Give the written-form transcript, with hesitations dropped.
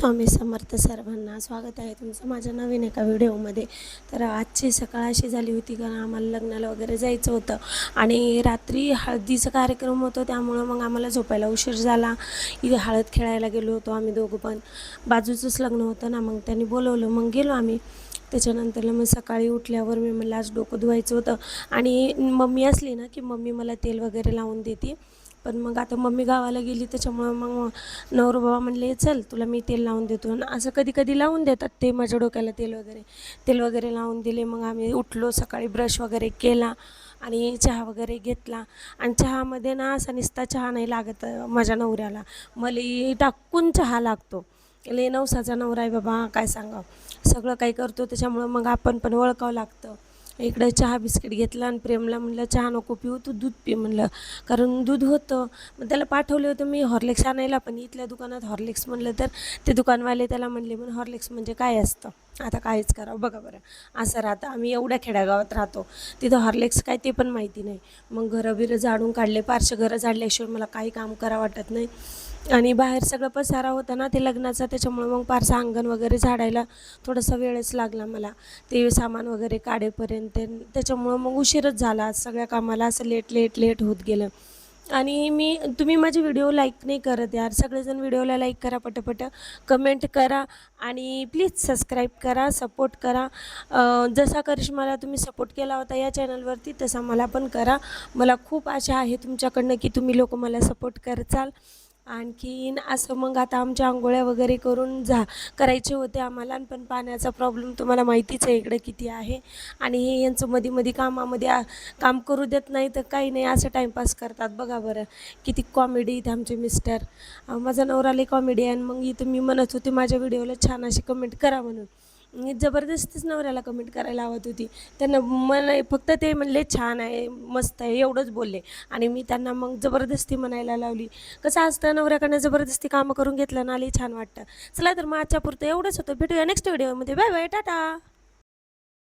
स्वामी समर्थ सर्वांना स्वागत आहे तुमचं माझ्या नवीन एका व्हिडिओमध्ये। तर आजची सकाळ अशी झाली होती कारण आम्हाला लग्नाला वगैरे जायचं होतं आणि रात्री हळदीचा कार्यक्रम होता, त्यामुळे मग आम्हाला झोपायला उशीर झाला। इथे हळद खेळायला गेलो होतो आम्ही दोघं, पण बाजूचंच लग्न होतं ना, मग त्यांनी बोलवलं, मग गेलो आम्ही। त्याच्यानंतर मग सकाळी उठल्यावर मी म्हणलं आज डोकं धुवायचं होतं आणि मम्मी असली ना की मम्मी मला तेल वगैरे लावून देते, पण मग आता मम्मी गावाला गेली त्याच्यामुळे मग नवरा बाबा म्हणले चल तुला मी तेल लावून देतो, आणि असं कधी कधी लावून देतात ते माझ्या डोक्याला तेल वगैरे लावून दिले। मग आम्ही उठलो, सकाळी ब्रश वगैरे केला आणि चहा वगैरे घेतला। आणि चहामध्ये ना असा नुसता चहा नाही लागत माझ्या नवऱ्याला, मलई टाकून चहा लागतो। लय नवसाचा नवरा आहे बाबा, काय सांगावं, सगळं काही करतो, त्याच्यामुळं मग आपण पण ओळखावं लागतं। इकडे चहा बिस्किट घेतला आणि प्रेमला म्हणलं चहा नको पिऊ, तू दूध पी म्हणलं, कारण दूध होतं। मग त्याला पाठवलं होतं मी हॉर्लिक्स आणायला, पण इथल्या दुकानात हॉर्लिक्स म्हणलं तर ते दुकानवाले त्याला म्हणले पण हॉर्लिक्स म्हणजे काय असतं, आता काहीच करावं बघा बरं, असं राहतं। आम्ही एवढ्या खेड्यागावात राहतो, तिथं हॉर्लिक्स काय ते पण माहिती नाही। मग घरं बिरं झाडून काढले, पारशे घरं झाडल्याशिवाय मला काही काम करावं वाटत नाही। आणि बाहेर सगळं पसारा होता ना ते लग्नाचा, त्याच्यामुळे मग पारसं अंगण वगैरे झाडायला थोडासा वेळच लागला मला, ते सामान वगैरे काढेपर्यंत। त्याच्यामुळं मग उशीरच झाला आज सगळ्या कामाला, असं लेट होत गेलं। आणि तुम्ही माझे व्हिडिओ लाईक नाही करत यार, सगळेजण व्हिडिओला लाईक करा, पटपट कमेंट करा आणि प्लीज सबस्क्राईब करा, सपोर्ट करा। जसा करिश्माला तुम्ही सपोर्ट केला होता या चॅनलवरती तसा मला पण करा। मला खूप आशा आहे तुमच्याकडनं की तुम्ही लोक मला सपोर्ट करचाल। आणखीन असं मग आता आमच्या आंघोळ्या वगैरे करायचे होते आम्हाला, पण पाण्याचा प्रॉब्लेम तुम्हाला माहितीच आहे इकडे किती आहे। आणि हे यांचं मध्ये कामामध्ये काम करू देत नाही तर काही नाही, असं टाईमपास करतात बघा बरं। किती कॉमेडी इथे आमचे मिस्टर, माझा नवरा लई कॉमेडी आहे। मग इथं मी म्हणत होते माझ्या व्हिडिओला छान अशी कमेंट करा म्हणून, मी जबरदस्तीच नवऱ्याला कमेंट करायला लावत होती। त्यांना फक्त ते म्हणले छान आहे, मस्त आहे एवढंच बोलले, आणि मी त्यांना मग जबरदस्ती म्हणायला लावली। कसं असतं, नवऱ्याकडनं जबरदस्ती कामं करून घेतलं ना लई छान वाटतं। चला तर मग आजच्या पुरतं एवढंच होतं, भेटूया नेक्स्ट व्हिडिओमध्ये, बाय बाय, टाटा।